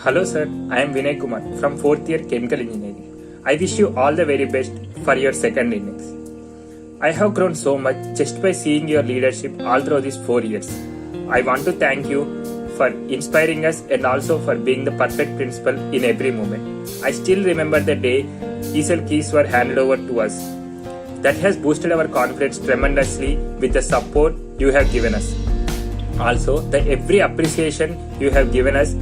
Hello sir, I am Vinay Kumar from 4th year Chemical Engineering. I wish you all the very best for your second innings. I have grown so much just by seeing your leadership all through these 4 years. I want to thank you for inspiring us and also for being the perfect principal in every moment. I still remember the day ESL keys were handed over to us. That has boosted our confidence tremendously with the support you have given us. Also, the every appreciation you have given us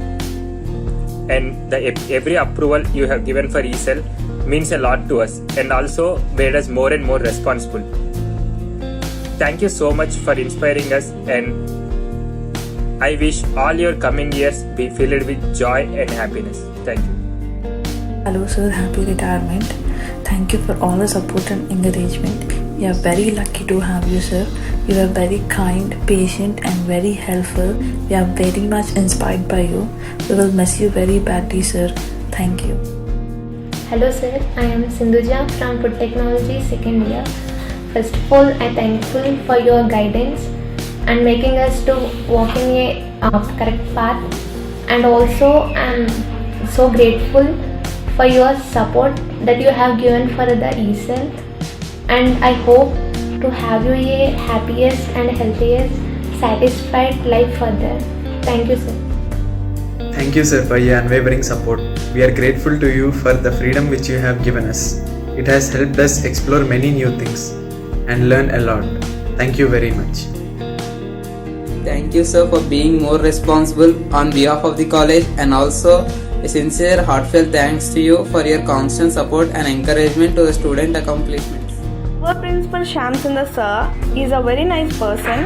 and the every approval you have given for ESL means a lot to us and also made us more and more responsible. Thank you so much for inspiring us, and I wish all your coming years be filled with joy and happiness. Thank you. Hello sir, happy retirement. Thank you for all the support and encouragement. We are very lucky to have you sir. You are very kind, patient and very helpful. We are very much inspired by you. We will miss you very badly sir. Thank you. Hello sir, I am Sindhuja from Food Technology second year. First of all, I am thankful for your guidance and making us to walk in a correct path, and also I am so grateful for your support that you have given for the ESL, and I hope to have you a happiest and healthiest, satisfied life further. Thank you sir. Thank you sir for your unwavering support. We are grateful to you for the freedom which you have given us. It has helped us explore many new things and learn a lot. Thank you very much. Thank you sir for being more responsible on behalf of the college, and also a sincere heartfelt thanks to you for your constant support and encouragement to the student accomplishments. Our principal Shamsundar sir is a very nice person.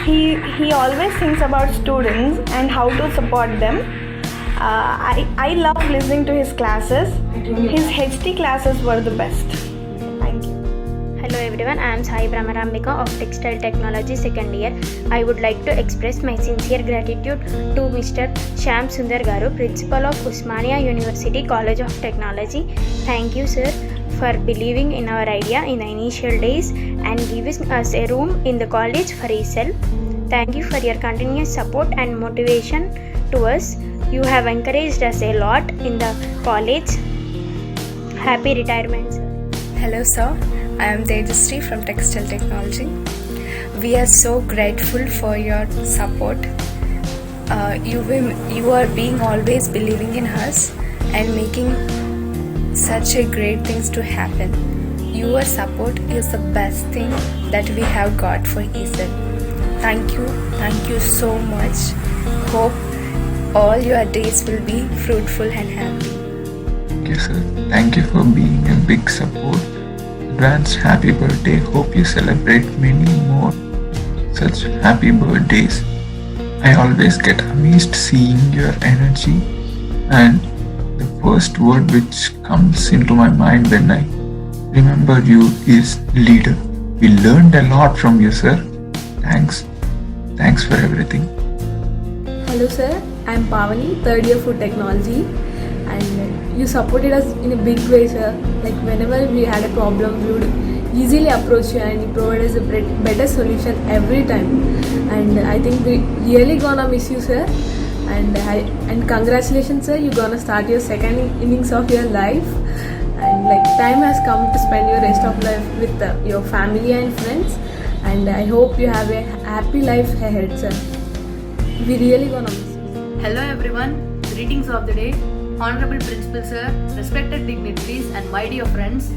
He always thinks about students and how to support them. I love listening to his classes. His HT classes were the best. Thank you. Hello everyone, I am Sai Brahmarambika of Textile Technology second year. I would like to express my sincere gratitude to Mr. Shyam Sundar Garu, Principal of Usmania University College of Technology. Thank you sir for believing in our idea in the initial days and giving us a room in the college for ESL. Thank you for your continuous support and motivation to us. You have encouraged us a lot in the college. Happy retirement sir. Hello sir, I am Tejasri from Textile Technology. We are so grateful for your support. You are being always believing in us and making such a great things to happen. Your support is the best thing that we have got for ESL. Thank you so much. Hope all your days will be fruitful and happy. Thank you sir, thank you for being a big support. Advance happy birthday. Hope you celebrate many more such happy birthdays. I always get amazed seeing your energy, and the first word which comes into my mind when I remember you is leader. We learned a lot from you sir. Thanks for everything. Hello sir, I am Pavani, third year Food Technology, and you supported us in a big way sir. Like whenever we had a problem, we would easily approach you and you provide us a better solution every time. And I think we really gonna miss you sir. And congratulations sir, you gonna start your second innings of your life, and like time has come to spend your rest of life with your family and friends, and I hope you have a happy life ahead sir. We really gonna miss you. Hello everyone, greetings of the day. Honorable Principal Sir, respected dignitaries and my dear friends.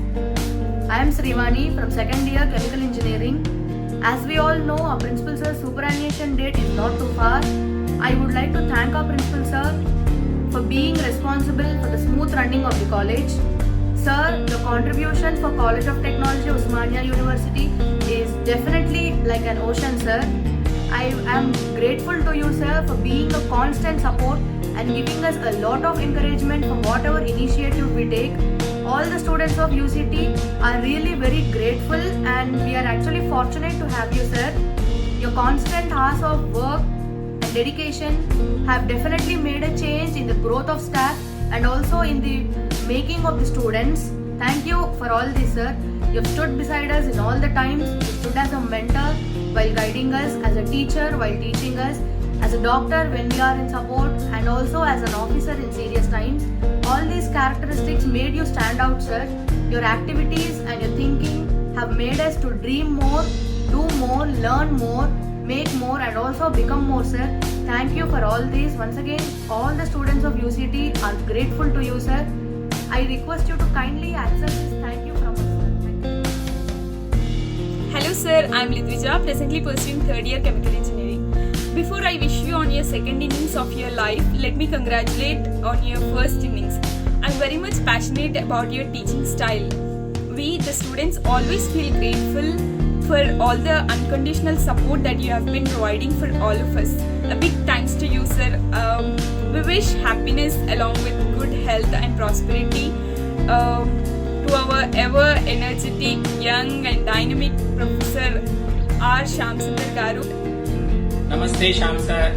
I am Srivani from second year Chemical Engineering. As we all know, our Principal Sir's superannuation date is not too far. I would like to thank our Principal Sir for being responsible for the smooth running of the college. Sir, the contribution for College of Technology Usmania University is definitely like an ocean sir. I am grateful to you sir for being a constant support and giving us a lot of encouragement for whatever initiative we take. All the students of UCT are really very grateful, and we are actually fortunate to have you sir. Your constant hours of work and dedication have definitely made a change in the growth of staff and also in the making of the students. Thank you for all this, sir. You've stood beside us in all the times. You stood as a mentor while guiding us, as a teacher while teaching us, as a doctor when we are in support, and also as an officer in serious times. All these characteristics made you stand out, sir. Your activities and your thinking have made us to dream more, do more, learn more, make more, and also become more, sir. Thank you for all this. Once again, all the students of UCT are grateful to you, sir. I request you to kindly accept this thank you from us, sir. Thank you. Hello sir, I am Lidvija, presently pursuing 3rd year chemical engineering. Before I wish you on your second innings of your life, let me congratulate on your first innings. I am very much passionate about your teaching style. We, the students, always feel grateful for all the unconditional support that you have been providing for all of us. A big thanks to you, sir. We wish happiness along with good health and prosperity to our ever energetic, young and dynamic Professor R. Shamsundar Garu. నమస్తే Shyam sir,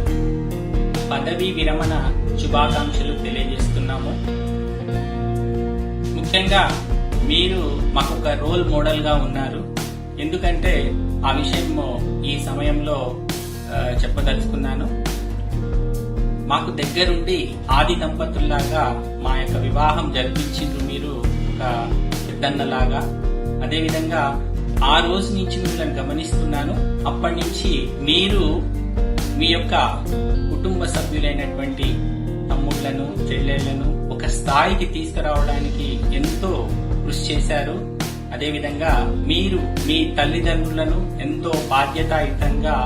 పదవీ విరమణ శుభాకాంక్షలు తెలియజేస్తున్నాము. ముఖ్యంగా మీరు మాకు ఒక role model గా ఉన్నారు. ఎందుకంటే ఆ విషయం ఈ సమయంలో చెప్పదలుచుకున్నాను. మాకు దగ్గరుండి ఆది దంపతుల్లాగా మా యొక్క వివాహం జరిపించిండ్రు మీరు ఒక పెద్దన్నలాగా. అదేవిధంగా ఆ రోజు నుంచి మిమ్మల్ని గమనిస్తున్నాను. అప్పటి నుంచి మీరు మీ యొక్క కుటుంబ సభ్యులైనటువంటి తమ్ముళ్లను, చెల్లెళ్లను ఒక స్థాయికి తీసుకురావడానికి ఎంతో కృషి చేశారు. అదేవిధంగా మీరు మీ తల్లిదండ్రులను ఎంతో బాధ్యతాయుతంగా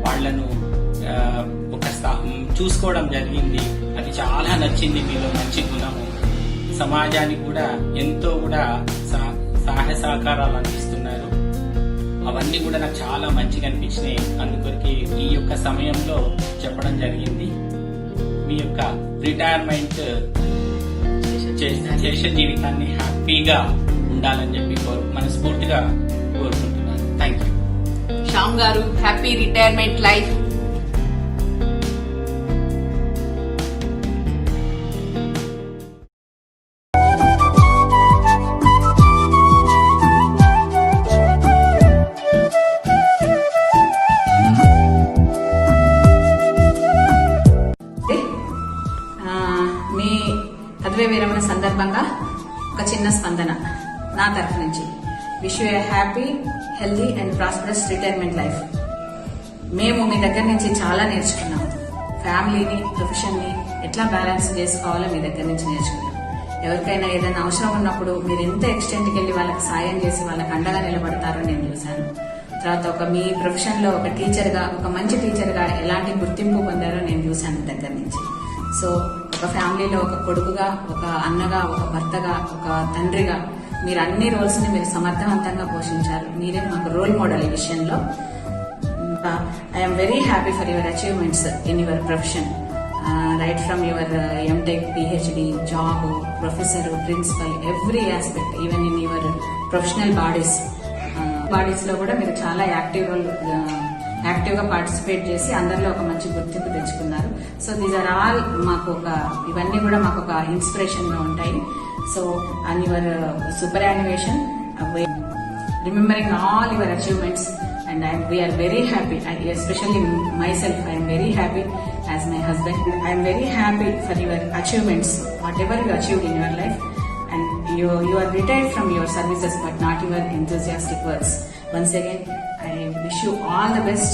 వాళ్లను చూసుకోవడం జరిగింది. అది చాలా నచ్చింది మీలో మంచి గుణము. సమాజానికి కూడా ఎంతో కూడా సహాయ సహకారాలు అందిస్తున్నారు. అవన్నీ కూడా నాకు చాలా మంచిగా అనిపించినాయి. అందుకొరికి ఈ యొక్క సమయంలో చెప్పడం జరిగింది. మీ యొక్క రిటైర్మెంట్ చేసే జీవితాన్ని హ్యాపీగా ఉండాలని చెప్పి మనస్ఫూర్తిగా కోరుకుంటున్నాను. Thank you. శ్యామ్ గారు, హ్యాపీ రిటైర్మెంట్ లైఫ్. మీ పదవీ విరమణ సందర్భంగా ఒక చిన్న స్పందన నా తరఫు నుంచి. Wish you A happy, healthy and prosperous retirement life. మేము మీ దగ్గర నుంచి చాలా నేర్చుకున్నాం. ఫ్యామిలీని, ప్రొఫెషన్ని ఎట్లా బ్యాలెన్స్ చేసుకోవాలో మీ దగ్గర నుంచి నేర్చుకున్నాం. ఎవరికైనా ఏదైనా అవసరం ఉన్నప్పుడు మీరు ఎంత ఎక్స్టెంట్కి వెళ్ళి వాళ్ళకి సాయం చేసి వాళ్ళకి అండగా నిలబడతారో నేను చూశాను. తర్వాత మీ ప్రొఫెషన్లో ఒక టీచర్గా, ఒక మంచి టీచర్గా ఎలాంటి గుర్తింపు పొందారో నేను చూశాను దగ్గర నుంచి. సో ఒక ఫ్యామిలీలో ఒక కొడుకుగా, ఒక అన్నగా, ఒక భర్తగా, ఒక తండ్రిగా మీరు అన్ని రోల్స్ ని మీరు సమర్థవంతంగా పోషించారు. మీరే మాకు రోల్ మోడల్ ఈ విషయంలో. I'm very happy for your achievements in your profession, right from your MTech, PhD, job, professor, principal, every aspect, even in your professional bodies లో కూడా మీరు చాలా యాక్టివ్గా పార్టిసిపేట్ చేసి అందరిలో ఒక మంచి గుర్తింపు తెచ్చుకున్నారు. సో దీస్ ఆర్ ఆల్ ఇవన్నీ కూడా మాకు ఒక ఇన్స్పిరేషన్ గా ఉంటాయి. So and you're super animation, remembering all your achievements, and we are very happy, especially myself, I am very happy as my husband. I am very happy for your achievements, whatever you achieved in your life, and you are retired from your services but not your enthusiastic works. Once again, I wish you all the best.